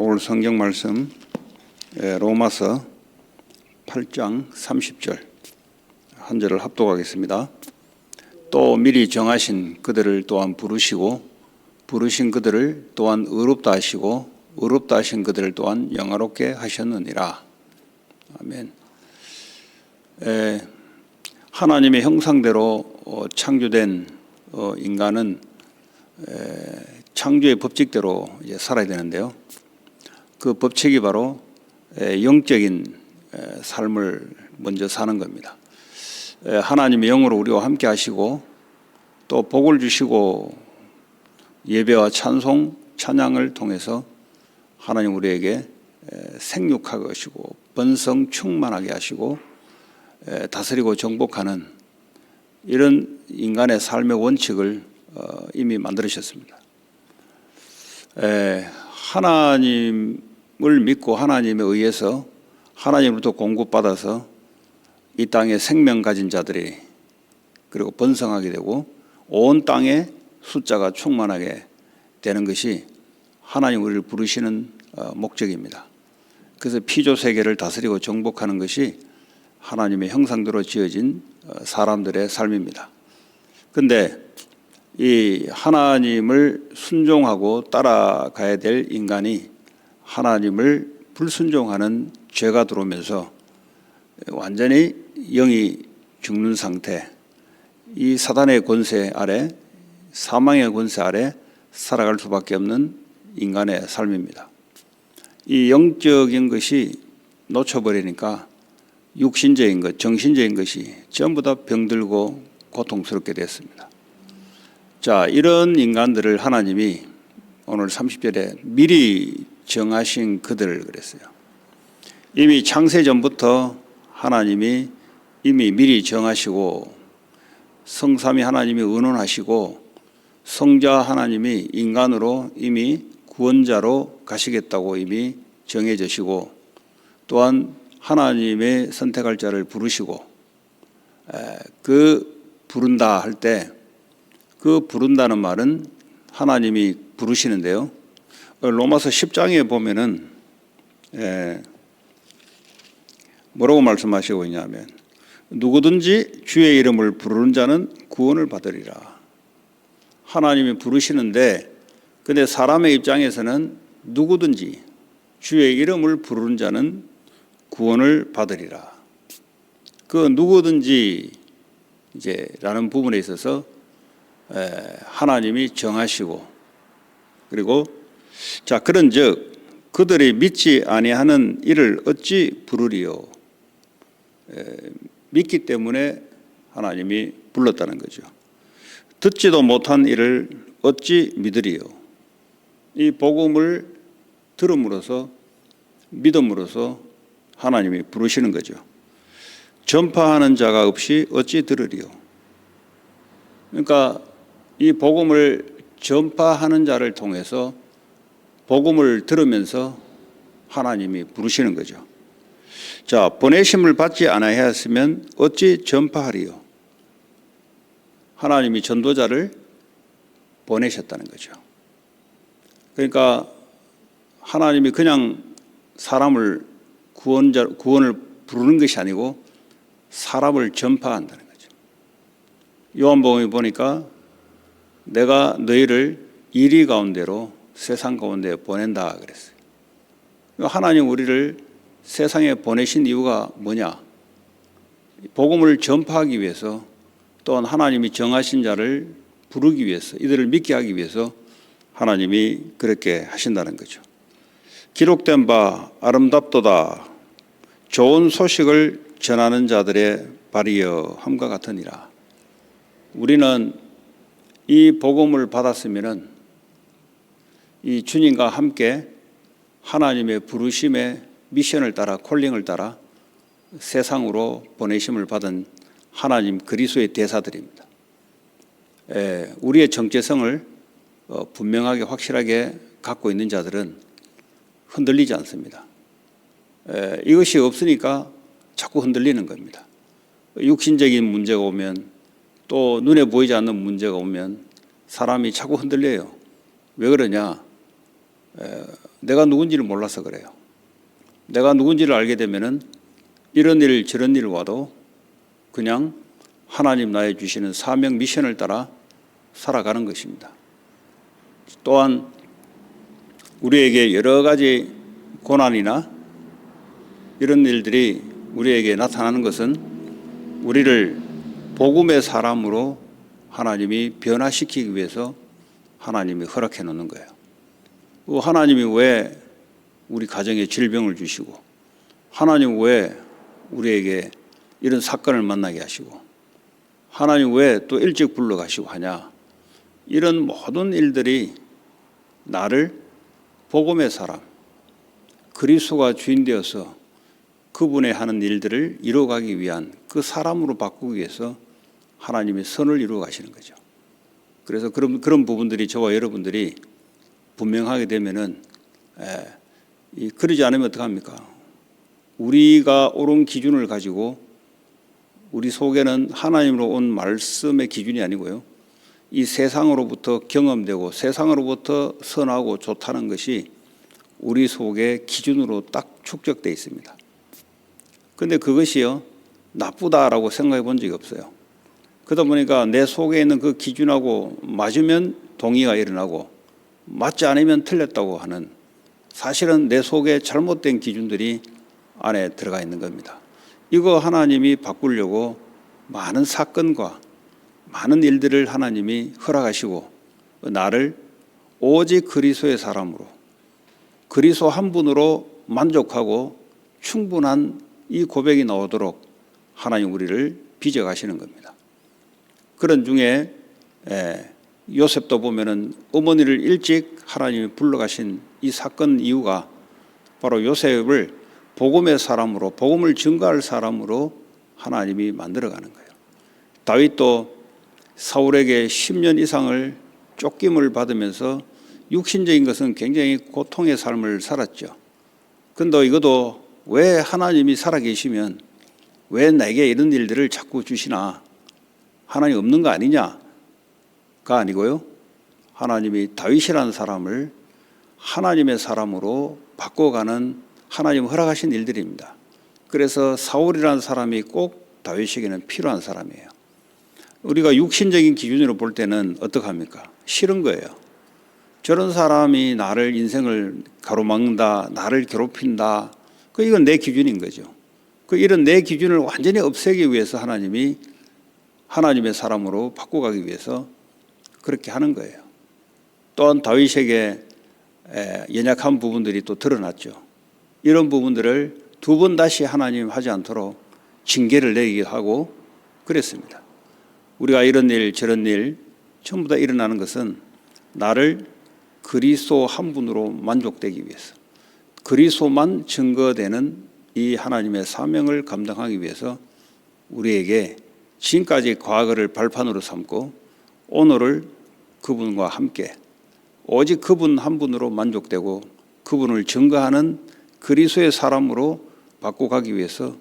오늘 성경 말씀 로마서 8장 30절 한 절을 합독하겠습니다. 또 미리 정하신 그들을 또한 부르시고 부르신 그들을 또한 의롭다 하시고 의롭다 하신 그들을 또한 영화롭게 하셨느니라. 아멘. 하나님의 형상대로 창조된 인간은 창조의 법칙대로 이제 살아야 되는데요. 그 법칙이 바로 영적인 삶을 먼저 사는 겁니다. 하나님의 영으로 우리와 함께 하시고 또 복을 주시고 예배와 찬송, 찬양을 통해서 하나님 우리에게 생육하게 하시고 번성 충만하게 하시고 다스리고 정복하는 이런 인간의 삶의 원칙을 이미 만들으셨습니다. 하나님을 믿고 하나님에 의해서 하나님으로부터 공급받아서 이 땅에 생명 가진 자들이 그리고 번성하게 되고 온 땅에 숫자가 충만하게 되는 것이 하나님 우리를 부르시는 목적입니다. 그래서 피조 세계를 다스리고 정복하는 것이 하나님의 형상대로 지어진 사람들의 삶입니다. 그런데 이 하나님을 순종하고 따라가야 될 인간이 하나님을 불순종하는 죄가 들어오면서 완전히 영이 죽는 상태, 이 사단의 권세 아래, 사망의 권세 아래 살아갈 수밖에 없는 인간의 삶입니다. 이 영적인 것이 놓쳐버리니까 육신적인 것, 정신적인 것이 전부 다 병들고 고통스럽게 됐습니다. 자, 이런 인간들을 하나님이 오늘 30절에 미리 정하신 그들을 그랬어요. 이미 창세 전부터 하나님이 이미 미리 정하시고 성삼위 하나님이 의논하시고 성자 하나님이 인간으로 이미 구원자로 가시겠다고 이미 정해지시고 또한 하나님의 선택할 자를 부르시고 그 부른다 할 때 그 부른다는 말은 하나님이 부르시는데요. 로마서 10장에 보면은 뭐라고 말씀하시고 있냐면 누구든지 주의 이름을 부르는 자는 구원을 받으리라. 하나님이 부르시는데 근데 사람의 입장에서는 누구든지 주의 이름을 부르는 자는 구원을 받으리라. 그 누구든지 이제 라는 부분에 있어서 하나님이 정하시고 그리고 자 그런즉 그들이 믿지 아니하는 이를 어찌 부르리요. 믿기 때문에 하나님이 불렀다는 거죠. 듣지도 못한 이를 어찌 믿으리요. 이 복음을 들음으로써 믿음으로써 하나님이 부르시는 거죠. 전파하는 자가 없이 어찌 들으리요. 그러니까 이 복음을 전파하는 자를 통해서 복음을 들으면서 하나님이 부르시는 거죠. 자, 보내심을 받지 아니하였으면 어찌 전파하리요. 하나님이 전도자를 보내셨다는 거죠. 그러니까 하나님이 그냥 사람을 구원을 부르는 것이 아니고 사람을 전파한다는 거죠. 요한복음에 보니까 내가 너희를 이리 가운데로 세상 가운데 보낸다 그랬어요. 하나님 우리를 세상에 보내신 이유가 뭐냐? 복음을 전파하기 위해서 또한 하나님이 정하신 자를 부르기 위해서 이들을 믿게 하기 위해서 하나님이 그렇게 하신다는 거죠. 기록된 바 아름답도다 좋은 소식을 전하는 자들의 발이여 함과 같으니라. 우리는 이 복음을 받았으면은 이 주님과 함께 하나님의 부르심의 미션을 따라 콜링을 따라 세상으로 보내심을 받은 하나님 그리스도의 대사들입니다. 우리의 정체성을 분명하게 확실하게 갖고 있는 자들은 흔들리지 않습니다. 이것이 없으니까 자꾸 흔들리는 겁니다. 육신적인 문제가 오면 또 눈에 보이지 않는 문제가 오면 사람이 자꾸 흔들려요. 왜 그러냐? 내가 누군지를 몰라서 그래요. 내가 누군지를 알게 되면은 이런 일 저런 일 와도 그냥 하나님 나에 주시는 사명 미션을 따라 살아가는 것입니다. 또한 우리에게 여러 가지 고난이나 이런 일들이 우리에게 나타나는 것은 우리를 복음의 사람으로 하나님이 변화시키기 위해서 하나님이 허락해 놓는 거예요. 하나님이 왜 우리 가정에 질병을 주시고, 하나님 왜 우리에게 이런 사건을 만나게 하시고, 하나님 왜 또 일찍 불러가시고 하냐. 이런 모든 일들이 나를 복음의 사람, 그리스도가 주인 되어서 그분의 하는 일들을 이루어가기 위한 그 사람으로 바꾸기 위해서 하나님이 선을 이루어 가시는 거죠. 그래서 그런 부분들이 저와 여러분들이 분명하게 되면은 그러지 않으면 어떡합니까? 우리가 옳은 기준을 가지고 우리 속에는 하나님으로 온 말씀의 기준이 아니고요, 이 세상으로부터 경험되고 세상으로부터 선하고 좋다는 것이 우리 속의 기준으로 딱 축적되어 있습니다. 그런데 그것이요 나쁘다라고 생각해 본 적이 없어요. 그러다 보니까 내 속에 있는 그 기준하고 맞으면 동의가 일어나고 맞지 않으면 틀렸다고 하는, 사실은 내 속에 잘못된 기준들이 안에 들어가 있는 겁니다. 이거 하나님이 바꾸려고 많은 사건과 많은 일들을 하나님이 허락하시고 나를 오직 그리스도의 사람으로, 그리스도 한 분으로 만족하고 충분한 이 고백이 나오도록 하나님 우리를 빚어가시는 겁니다. 그런 중에 요셉도 보면은 어머니를 일찍 하나님이 불러가신 이 사건 이유가 바로 요셉을 복음의 사람으로, 복음을 증거할 사람으로 하나님이 만들어가는 거예요. 다윗도 사울에게 10년 이상을 쫓김을 받으면서 육신적인 것은 굉장히 고통의 삶을 살았죠. 그런데 이것도 왜 하나님이 살아계시면 왜 내게 이런 일들을 자꾸 주시나, 하나님 없는 거 아니냐가 아니고요, 하나님이 다윗이라는 사람을 하나님의 사람으로 바꿔가는 하나님 허락하신 일들입니다. 그래서 사울이라는 사람이 꼭 다윗에게는 필요한 사람이에요. 우리가 육신적인 기준으로 볼 때는 어떡합니까? 싫은 거예요. 저런 사람이 나를 인생을 가로막는다, 나를 괴롭힌다, 이건 내 기준인 거죠. 이런 내 기준을 완전히 없애기 위해서 하나님이 하나님의 사람으로 바꿔가기 위해서 그렇게 하는 거예요. 또한 다윗에게 연약한 부분들이 또 드러났죠. 이런 부분들을 두 번 다시 하나님 하지 않도록 징계를 내리기도 하고 그랬습니다. 우리가 이런 일 저런 일 전부 다 일어나는 것은 나를 그리스도 한 분으로 만족되기 위해서, 그리스도만 증거되는 이 하나님의 사명을 감당하기 위해서 우리에게 지금까지 과거를 발판으로 삼고 오늘을 그분과 함께 오직 그분 한 분으로 만족되고 그분을 증거하는 그리스도의 사람으로 바꿔가기 위해서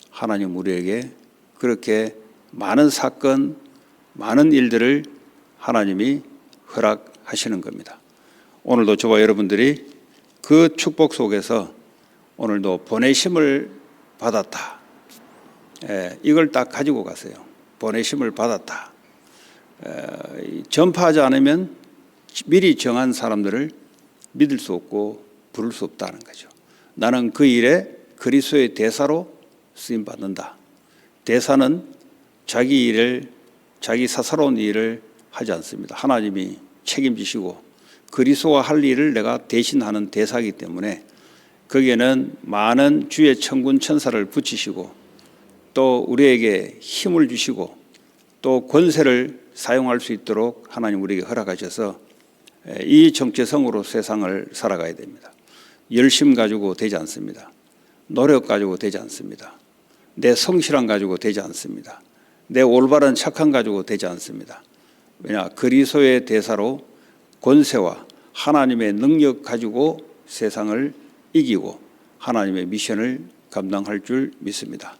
하나님 우리에게 그렇게 많은 사건, 많은 일들을 하나님이 허락하시는 겁니다. 오늘도 저와 여러분들이 그 축복 속에서 오늘도 보내심을 받았다. 이걸 딱 가지고 가세요. 보내심을 받았다. 전파하지 않으면 미리 정한 사람들을 믿을 수 없고 부를 수 없다는 거죠. 나는 그 일에 그리스도의 대사로 쓰임 받는다. 대사는 자기 사사로운 일을 하지 않습니다. 하나님이 책임지시고 그리스도가 할 일을 내가 대신하는 대사이기 때문에 거기에는 많은 주의 천군 천사를 붙이시고 또 우리에게 힘을 주시고 또 권세를 사용할 수 있도록 하나님 우리에게 허락하셔서 이 정체성으로 세상을 살아가야 됩니다. 열심 가지고 되지 않습니다. 노력 가지고 되지 않습니다. 내 성실함 가지고 되지 않습니다. 내 올바른 착함 가지고 되지 않습니다. 왜냐? 그리스도의 대사로 권세와 하나님의 능력 가지고 세상을 이기고 하나님의 미션을 감당할 줄 믿습니다.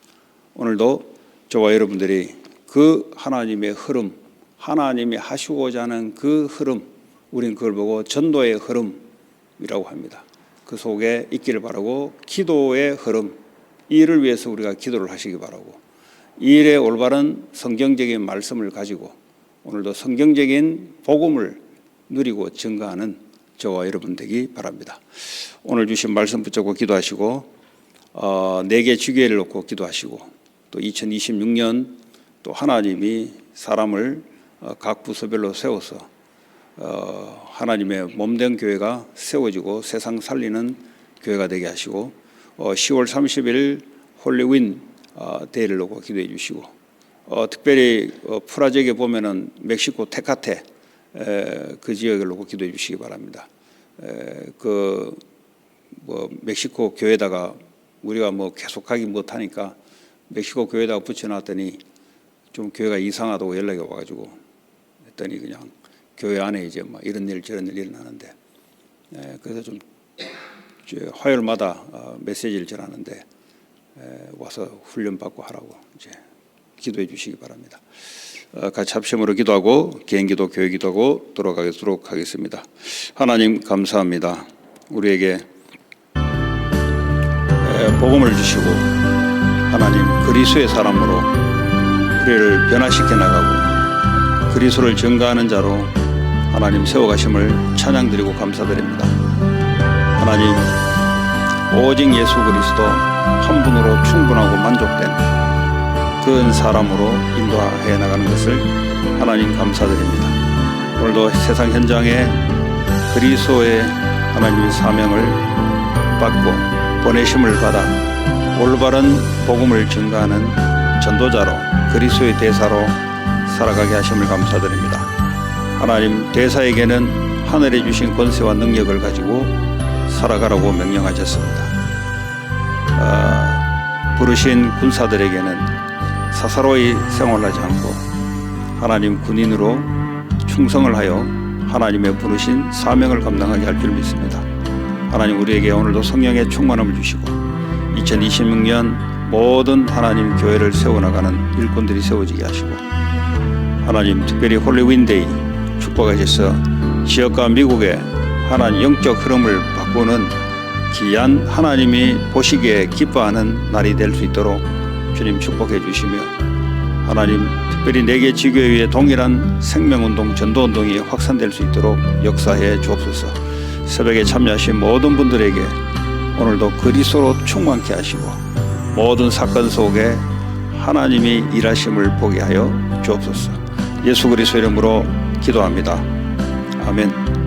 오늘도 저와 여러분들이 그 하나님의 흐름, 하나님이 하시고자 하는 그 흐름, 우린 그걸 보고 전도의 흐름이라고 합니다. 그 속에 있기를 바라고, 기도의 흐름, 이 일을 위해서 우리가 기도를 하시기 바라고, 이 일에 올바른 성경적인 말씀을 가지고 오늘도 성경적인 복음을 누리고 증거하는 저와 여러분 되기 바랍니다. 오늘 주신 말씀 붙잡고 기도하시고, 4개 주기회를 놓고 기도하시고, 또 2026년 또 하나님이 사람을 각 부서별로 세워서 하나님의 몸된 교회가 세워지고 세상 살리는 교회가 되게 하시고, 10월 30일 홀리윈 데이를 놓고 기도해 주시고, 특별히 프라적에 보면은 멕시코 테카테 그 지역을 놓고 기도해 주시기 바랍니다. 멕시코 교회에다가 우리가 계속하기 못하니까 멕시코 교회에다가 붙여놨더니 좀 교회가 이상하다고 연락이 와가지고 했더니 그냥 교회 안에 이제 이런 일 저런 일 일어나는데, 그래서 좀 화요일마다 메시지를 전하는데 와서 훈련 받고 하라고 이제 기도해 주시기 바랍니다. 같이 합심으로 기도하고 개인기도 교회기도하고 돌아가도록 하겠습니다. 하나님 감사합니다. 우리에게 복음을 주시고 하나님 그리스도의 사람으로 우리를 변화시켜 나가고 그리스도를 증거하는 자로 하나님 세워가심을 찬양드리고 감사드립니다. 하나님 오직 예수 그리스도 한 분으로 충분하고 만족된 그 사람으로 인도해 나가는 것을 하나님 감사드립니다. 오늘도 세상 현장에 그리스도의 하나님의 사명을 받고 보내심을 받아 올바른 복음을 증거하는 전도자로 그리스도의 대사로 살아가게 하심을 감사드립니다. 하나님 대사에게는 하늘에 주신 권세와 능력을 가지고 살아가라고 명령하셨습니다. 부르신 군사들에게는 사사로이 생활하지 않고 하나님 군인으로 충성을 하여 하나님의 부르신 사명을 감당하게 할 줄 믿습니다. 하나님 우리에게 오늘도 성령의 충만함을 주시고 2026년 모든 하나님 교회를 세워나가는 일꾼들이 세워지게 하시고, 하나님 특별히 홀리윈데이 축복하셔서 지역과 미국의 하나님 영적 흐름을 바꾸는 귀한 하나님이 보시기에 기뻐하는 날이 될 수 있도록 주님 축복해 주시며, 하나님 특별히 4개 지교회의 동일한 생명운동 전도운동이 확산될 수 있도록 역사해 주옵소서. 새벽에 참여하신 모든 분들에게 오늘도 그리스도로 충만케 하시고 모든 사건 속에 하나님이 일하심을 보게 하여 주옵소서. 예수 그리스도 이름으로 기도합니다. 아멘.